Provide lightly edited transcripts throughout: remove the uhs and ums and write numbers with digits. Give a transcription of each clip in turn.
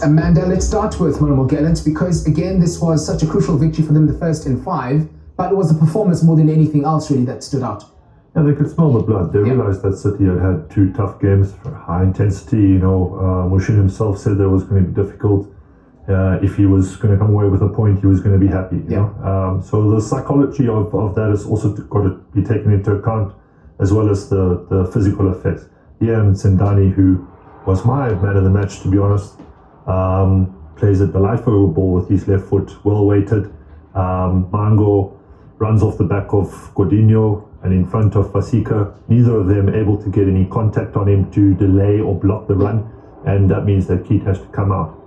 Amanda, let's start with Marumo Gallants because, again, this was such a crucial victory for them, the first in 5, but it was the performance more than anything else really that stood out. Yeah, they could smell the blood. They realised that City had had 2 tough games, high intensity. Mushin himself said that it was going to be difficult. If he was going to come away with a point, he was going to be happy. You know? So the psychology of that has also got to be taken into account, as well as the physical effects. And Sendani, who was my man of the match, to be honest, plays a delightful ball with his left foot, well weighted. Mango runs off the back of Godinho and in front of Fasika. Neither of them able to get any contact on him to delay or block the run, and that means that Keat has to come out.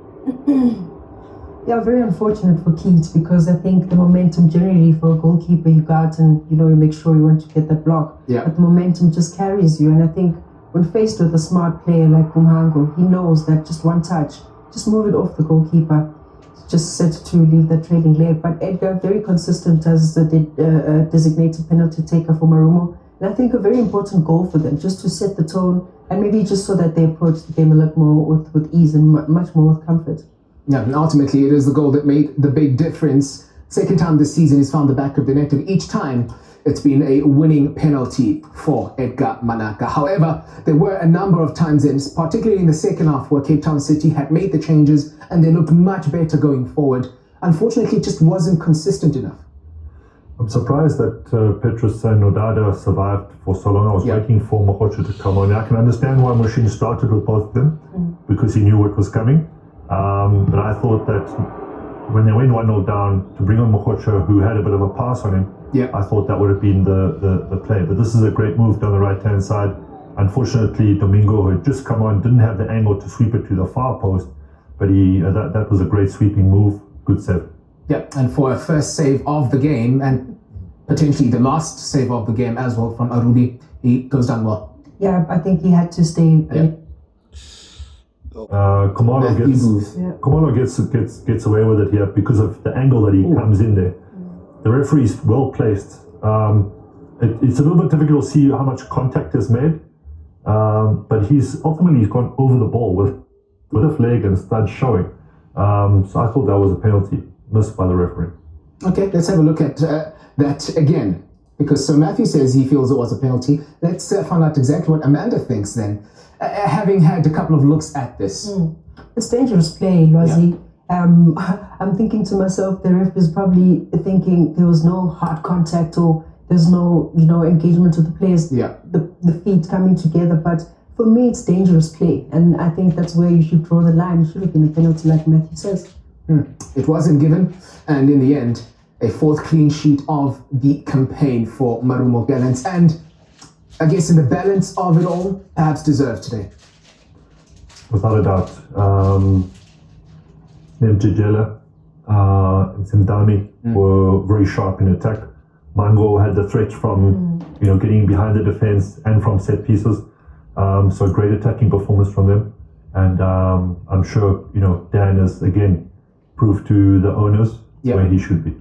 Yeah, very unfortunate for Keat, because I think the momentum generally for a goalkeeper, you go out and you make sure you want to get that block. But the momentum just carries you, and I think when faced with a smart player like Kumhango, he knows that just one touch, just move it off the goalkeeper, just set to leave the trailing leg. But Edgar, very consistent as the designated penalty taker for Marumo, and I think a very important goal for them, just to set the tone, and maybe just so that they approach the game a lot more with ease and much more with comfort. Yeah, and ultimately it is the goal that made the big difference. Second time this season he's found the back of the net, and each time it's been a winning penalty for Edgar Manaka. However, there were a number of times, particularly in the second half, where Cape Town City had made the changes and they looked much better going forward. Unfortunately, it just wasn't consistent enough. I'm surprised that Petrus and Nodada survived for so long. I was waiting for Mohocho to come on. I can understand why Mushin started with both of them, because he knew what was coming. But I thought that when they went 1-0 down, to bring on Mohocho, who had a bit of a pass on him, I thought that would have been the play. But this is a great move down the right-hand side. Unfortunately, Domingo, who had just come on, didn't have the angle to sweep it to the far post, but that was a great sweeping move. Good save. Yeah, and for a first save of the game, and potentially the last save of the game as well from Arubi, he goes down well. Yeah, I think he had to stay. Komalo gets away with it here because of the angle that he comes in there. The referee is well placed. It's a little bit difficult to see how much contact is made, but he's gone over the ball with his leg and stud showing. So I thought that was a penalty missed by the referee. Okay, let's have a look at that again, because Sir Matthew says he feels it was a penalty. Let's find out exactly what Amanda thinks then, having had a couple of looks at this. It's dangerous play, Lozi. I'm thinking to myself, the ref is probably thinking there was no hard contact or there's no engagement with the players, the feet coming together. But for me, it's dangerous play, and I think that's where you should draw the line. It should have been a penalty, like Matthew says. It wasn't given, and in the end, a 4th clean sheet of the campaign for Marumo Gallants, and I guess in the balance of it all, perhaps deserved today. Without a doubt. Nemjijela and Sindani were very sharp in attack. Mango had the threat from getting behind the defense and from set pieces. So a great attacking performance from them. And I'm sure Dan has again proved to the owners where he should be.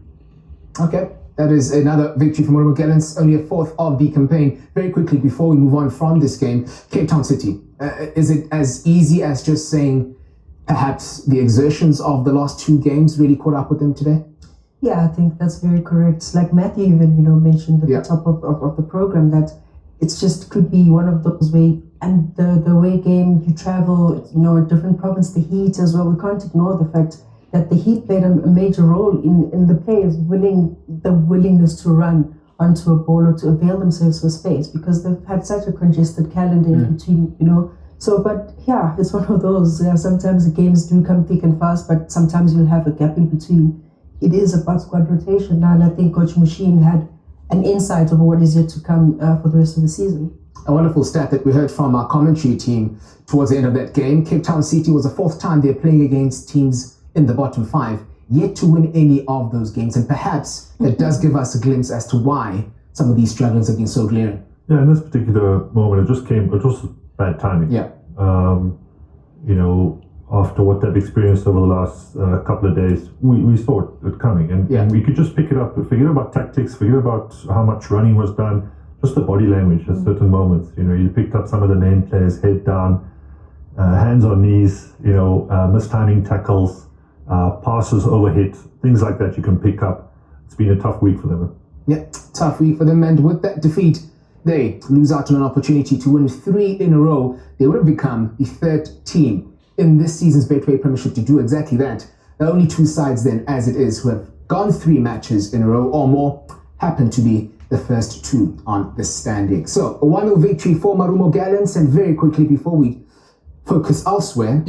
Okay, that is another victory for Marumo Gallants, only a 4th of the campaign. Very quickly, before we move on from this game, Cape Town City. Is it as easy as just saying perhaps the exertions of the last 2 games really caught up with them today? Yeah, I think that's very correct. Like Matthew even mentioned at the top of the program, that it's just could be one of those way, and the away game, you travel, a different province, the heat as well. We can't ignore the fact that the heat played a major role in the players willingness to run onto a ball or to avail themselves for space, because they've had such a congested calendar in between, So, but yeah, it's one of those. Sometimes the games do come thick and fast, but sometimes you'll have a gap in between. It is about squad rotation now, and I think Coach Mushin had an insight of what is yet to come for the rest of the season. A wonderful stat that we heard from our commentary team towards the end of that game. Cape Town City was the 4th time they're playing against teams in the bottom 5, yet to win any of those games. And perhaps that does give us a glimpse as to why some of these struggles have been so glaring. Yeah, in this particular moment, it was bad timing. After what they've experienced over the last couple of days, we saw it coming, and we could just pick it up. Forget about tactics, forget about how much running was done, just the body language at certain moments. You picked up some of the main players head down, hands on knees, mistiming tackles, passes overhit, things like that you can pick up. It's been a tough week for them. Yeah, tough week for them, and with that defeat, they lose out on an opportunity to win 3 in a row. They would have become the 3rd team in this season's Betway Premiership to do exactly that. The only 2 sides then, as it is, who have gone 3 matches in a row or more, happen to be the first 2 on the standing. So, a 1-0 victory for Marumo Gallants, and very quickly before we focus elsewhere,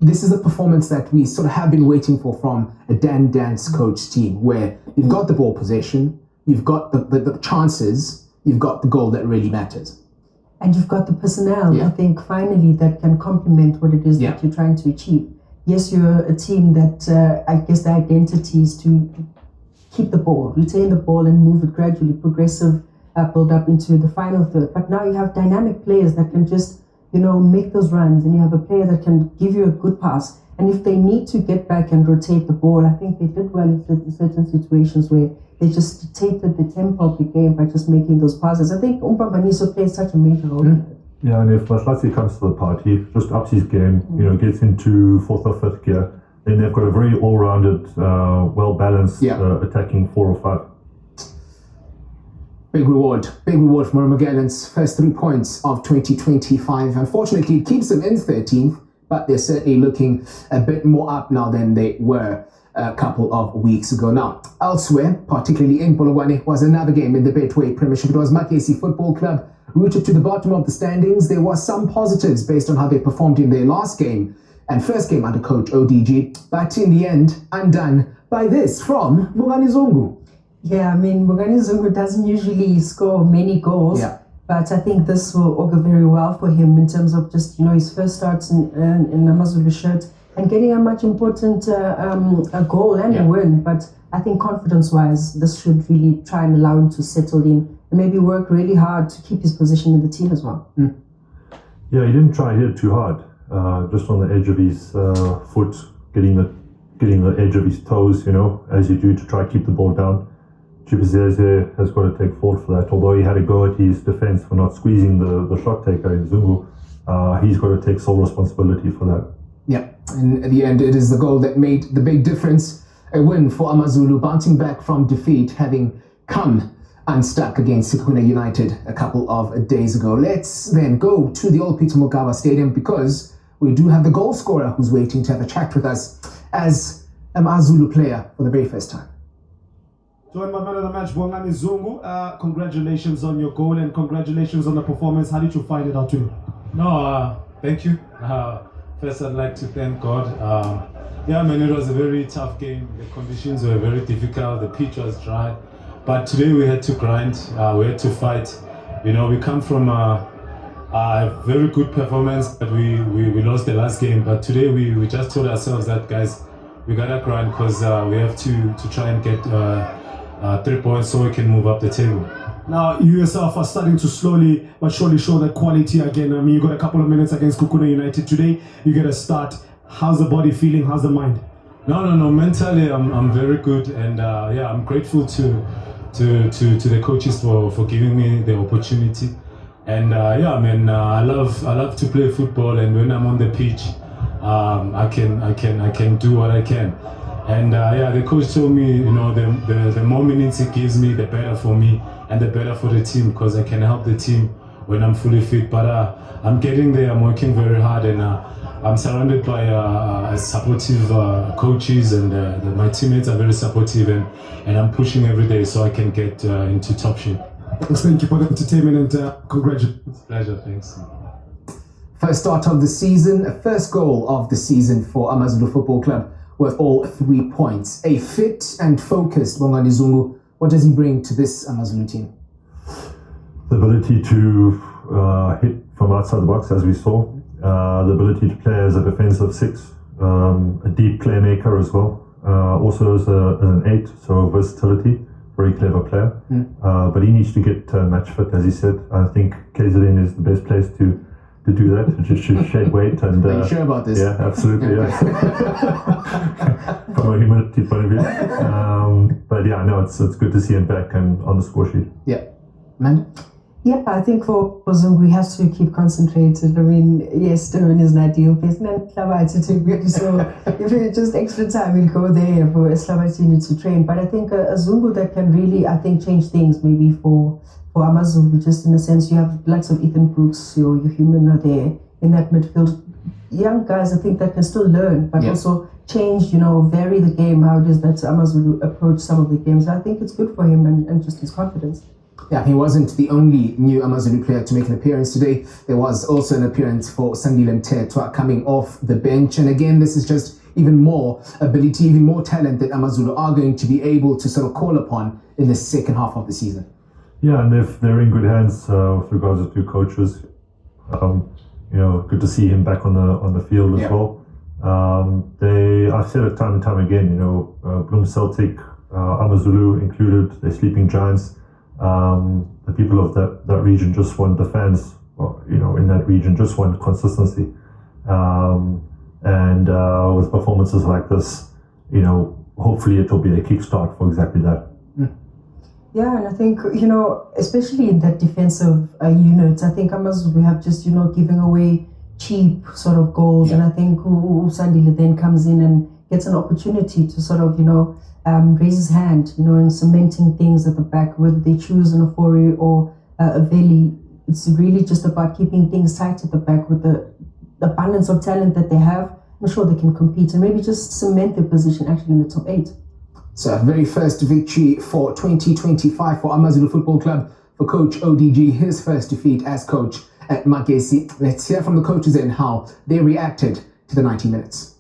this is a performance that we sort of have been waiting for from a Dan Dance coach team, where you've got the ball possession, you've got the chances, you've got the goal that really matters. And you've got the personnel, I think, finally, that can complement what it is that you're trying to achieve. Yes, you're a team that, I guess the identity is to keep the ball, retain the ball and move it gradually, progressive build up into the final third. But now you have dynamic players that can just, make those runs, and you have a player that can give you a good pass. And if they need to get back and rotate the ball, I think they did well in certain situations where they just dictated the tempo of the game by just making those passes. I think Maniso plays such a major role in it. Yeah, and if Laslatsi comes to the party, just ups his game, gets into 4th or 5th gear, then they've got a very all-rounded, well-balanced attacking 4 or 5. Big reward for Marumo Gallants. First 3 points of 2025. Unfortunately, it keeps them in 13th, but they're certainly looking a bit more up now than they were a couple of weeks ago. Now, elsewhere, particularly in Polokwane, was another game in the Betway Premiership. It was Magesi Football Club, rooted to the bottom of the standings. There were some positives based on how they performed in their last game and first game under coach ODG, but in the end, undone by this from Mungani. Yeah, I mean, Mungani doesn't usually score many goals, but I think this will augur very well for him in terms of just, his first starts in Amazulu shirt and getting a much important a goal and a win. But I think confidence-wise, this should really try and allow him to settle in and maybe work really hard to keep his position in the team as well. Yeah, he didn't try to hit it too hard, just on the edge of his foot, getting the edge of his toes, as you do to try to keep the ball down. Chibuzeze has got to take fault for that. Although he had a go at his defence for not squeezing the shot taker in Zungu, he's got to take sole responsibility for that. Yeah, and at the end, it is the goal that made the big difference. A win for Amazulu, bouncing back from defeat, having come unstuck against Sikuna United a couple of days ago. Let's then go to the old Peter Mokaba Stadium, because we do have the goal scorer who's waiting to have a chat with us as an Amazulu player for the very first time. Join my man of the match, Bongani Zungu. Congratulations on your goal and congratulations on the performance. How did you find it out today? Thank you. First, I'd like to thank God. It was a very tough game. The conditions were very difficult. The pitch was dry. But today we had to grind. We had to fight. We come from a very good performance, but we lost the last game. But today we just told ourselves that, guys, we gotta grind, because we have to try and get 3 points so we can move up the table. Now, you yourself are starting to slowly but surely show that quality again. I mean, you got a couple of minutes against Kukuna United today. You get a start. How's the body feeling? How's the mind? No. Mentally, I'm very good, and I'm grateful to the coaches for giving me the opportunity. And I love to play football, and when I'm on the pitch, I can do what I can. And the coach told me, the more minutes he gives me, the better for me and the better for the team, because I can help the team when I'm fully fit. But I'm getting there. I'm working very hard, and I'm surrounded by supportive coaches, and my teammates are very supportive, and I'm pushing every day so I can get into top shape. Thank you for the entertainment, and congratulations. Pleasure, thanks. First start of the season, first goal of the season for Amazulu Football Club, with all 3 points. A fit and focused Bongani Zungu. What does he bring to this Amazulu team? The ability to hit from outside the box, as we saw. The ability to play as a defensive 6. A deep playmaker as well. Also as an 8, so versatility. Very clever player. But he needs to get match fit, as he said. I think KZN is the best place to do that, to just shed weight. And, are you sure about this? Yeah, absolutely. Yeah. From a humility point of view. But it's good to see him back and on the score sheet. Yeah. Amanda? Yeah, I think for Zungu, he has to keep concentrated. I mean, yes, Durban is an ideal place. So if it's just extra time, we'll go there for Eslavati needs to train. But I think a Zungu that can really, I think, change things maybe for Amazulu, just in a sense, you have lots of Ethan Brooks, your human are there in that midfield. Young guys, I think, that can still learn, but also change, vary the game, how it is that Amazulu approach some of the games. I think it's good for him and just his confidence. Yeah, he wasn't the only new Amazulu player to make an appearance today. There was also an appearance for Sandile Mthethwa coming off the bench. And again, this is just even more ability, even more talent that Amazulu are going to be able to sort of call upon in the second half of the season. Yeah, and if they're in good hands with regards to two coaches, good to see him back on the field as well. I've said it time and time again, Bloem Celtic, Amazulu included, they're sleeping giants. The people of that region just want the fans, in that region just want consistency. And with performances like this, hopefully it will be a kickstart for exactly that. Yeah, and I think, especially in that defensive unit, I think Amazulu have just, giving away cheap sort of goals. And I think Sandile then comes in and gets an opportunity to sort of, raise his hand, in cementing things at the back, whether they choose an Ofori or a Veli. It's really just about keeping things tight at the back with the abundance of talent that they have. I'm sure they can compete and maybe just cement their position actually in the top 8. So, very first victory for 2025 for Amazulu Football Club for Coach ODG, his first defeat as coach at Magesi. Let's hear from the coaches and how they reacted to the 90 minutes.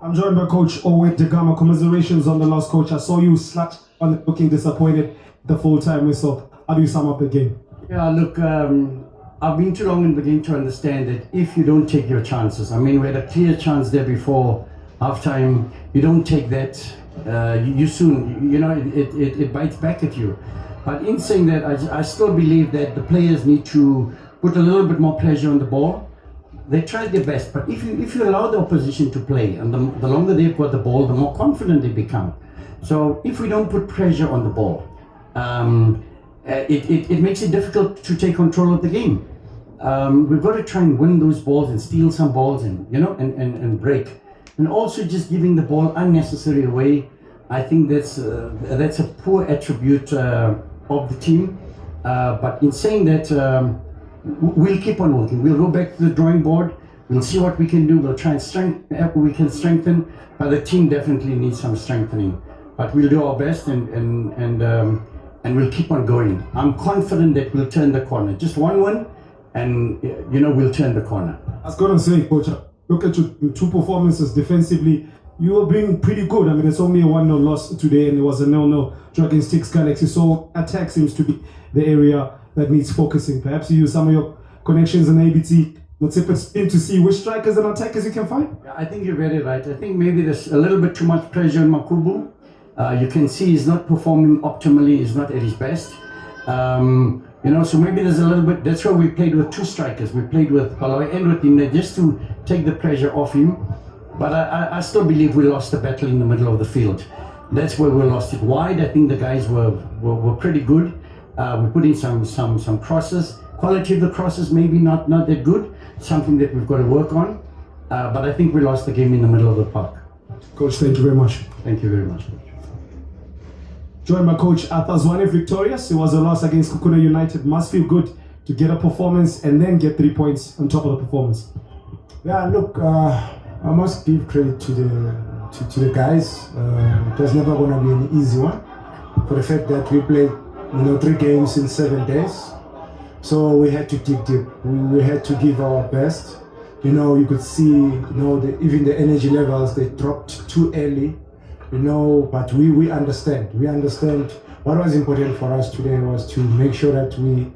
I'm joined by Coach Owen Degama. Commiserations on the loss, Coach. I saw you slapped on looking disappointed the full time whistle. How do you sum up the game? Yeah, look, I've been too long in the game to understand that if you don't take your chances, I mean, we had a clear chance there before halftime. You don't take that, you soon, it bites back at you. But in saying that, I still believe that the players need to put a little bit more pressure on the ball. They tried their best, but if you allow the opposition to play, and the longer they've got the ball, the more confident they become. So if we don't put pressure on the ball, it makes it difficult to take control of the game. We've got to try and win those balls and steal some balls and break. And also just giving the ball unnecessary away. I think that's a poor attribute of the team. But in saying that, we'll keep on working. We'll go back to the drawing board. We'll see what we can do. We'll try and strengthen. But the team definitely needs some strengthening. But we'll do our best and we'll keep on going. I'm confident that we'll turn the corner. Just one win, and we'll turn the corner. I was going to say, Coach, look at your two performances defensively. You were being pretty good. I mean, it's only a 1-0 loss today, and it was a 0-0 draw against Six Galaxy. So attack seems to be the area that needs focusing. Perhaps you use some of your connections in ABT. Motsepe's team to see which strikers and attackers you can find. I think you're very right. I think maybe there's a little bit too much pressure on Makubu. You can see he's not performing optimally. He's not at his best. So maybe there's a little bit. That's why we played with two strikers. We played with Baloy and with him just to take the pressure off him. But I still believe we lost the battle in the middle of the field. That's where we lost it. Wide, I think the guys were pretty good. We put in some crosses. Quality of the crosses maybe not that good. Something that we've got to work on. But I think we lost the game in the middle of the park. Coach, thank you very much. Thank you very much, Coach. Joined by Coach Athazwane, victorious. It was a loss against Kukuna United. Must feel good to get a performance and then get 3 points on top of the performance. Yeah, look, I must give credit to the guys. It was never going to be an easy one, for the fact that we played 3 games in 7 days. So we had to dig deep. We had to give our best. You could see, even the energy levels, they dropped too early. But we understand. We understand what was important for us today was to make sure that we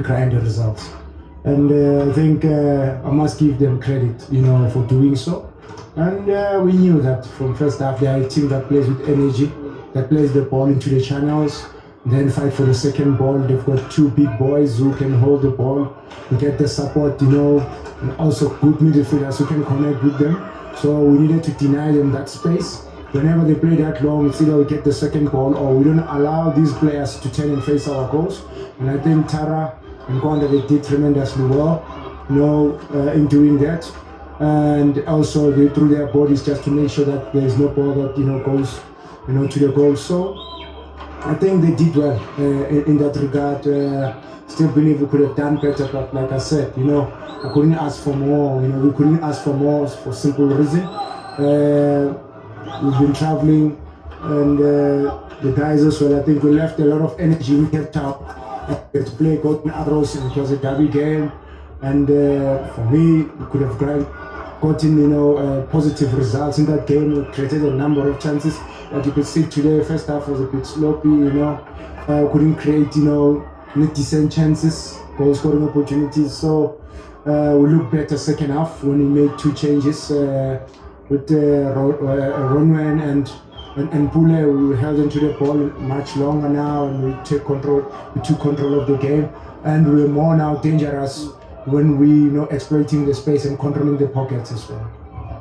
grind the results. And I think I must give them credit, for doing so. And we knew that from first half they are a team that plays with energy, that plays the ball into the channels, then fight for the second ball. They've got 2 big boys who can hold the ball, who get the support, and also good midfielders who can connect with them. So we needed to deny them that space. whenever they play that long, it's either we get the second ball or we don't allow these players to turn and face our goals. And I think Tara and Kwanda, they did tremendously well, in doing that. And also they threw their bodies just to make sure that there's no ball that goes to the goal. So I think they did well in that regard. Still believe we could have done better, but like I said, I couldn't ask for more. We couldn't ask for more for simple reason. We've been traveling, and the guys as well. I think we left a lot of energy in Capetown to play Golden Arrows, and it was a derby game. And for me, we could have gotten positive results in that game. We created a number of chances. Like you could see today, first half was a bit sloppy. Couldn't create decent chances, goal scoring opportunities. So we looked better second half when we made two changes with Ronwen and Pule. We held into the ball much longer now, and we took control of the game, and we're more now dangerous when we exploiting the space and controlling the pockets as well.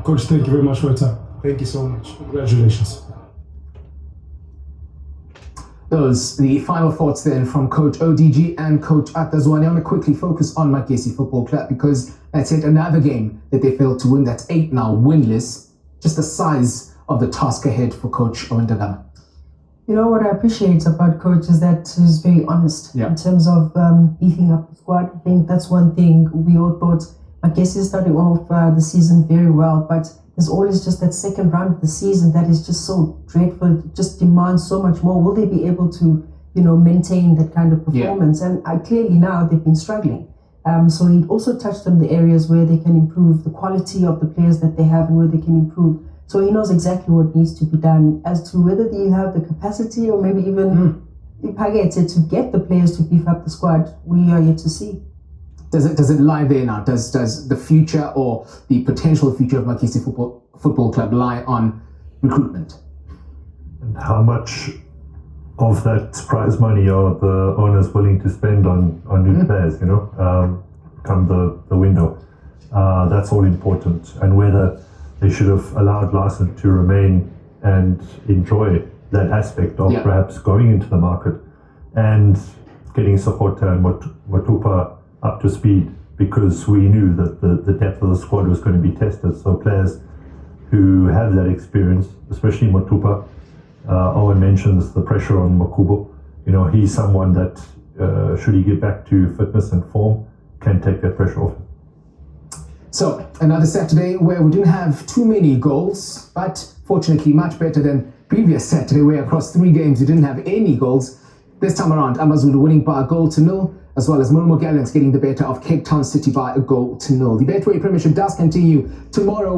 Coach, thank you very much for your time. Thank you so much. Congratulations. Those the final thoughts then from Coach ODG and Coach Atazwani. I want to quickly focus on Magesi Football Club because that's yet another game that they failed to win. That's 8 now winless. Just the size of the task ahead for Coach Owendagama. What I appreciate about Coach is that he's very honest in terms of beefing up the squad. I think that's one thing we all thought. Magesi is starting off the season very well, but there's always just that second round of the season that is just so dreadful. It just demands so much more. Will they be able to, maintain that kind of performance? Yeah. And clearly now they've been struggling. So he also touched on the areas where they can improve, the quality of the players that they have and where they can improve. So he knows exactly what needs to be done. As to whether they have the capacity or maybe even to get the players to beef up the squad, we are yet to see. Does it lie there now? Does the future or the potential future of Magesi Football Club lie on recruitment? And how much of that prize money are the owners willing to spend on new players, come the window? That's all important. And whether they should have allowed Larson to remain and enjoy that aspect of perhaps going into the market and getting Sokota and Matupa up to speed, because we knew that the depth of the squad was going to be tested. So players who have that experience, especially Matupa, Owen mentions the pressure on Makubo. He's someone that, should he get back to fitness and form, can take that pressure off. So, another Saturday where we didn't have too many goals, but fortunately much better than previous Saturday where across 3 games we didn't have any goals. This time around, Amazulu winning by 1-0, as well as Marumo Gallants getting the better of Capetown City by 1-0. The Betway Premiership does continue tomorrow.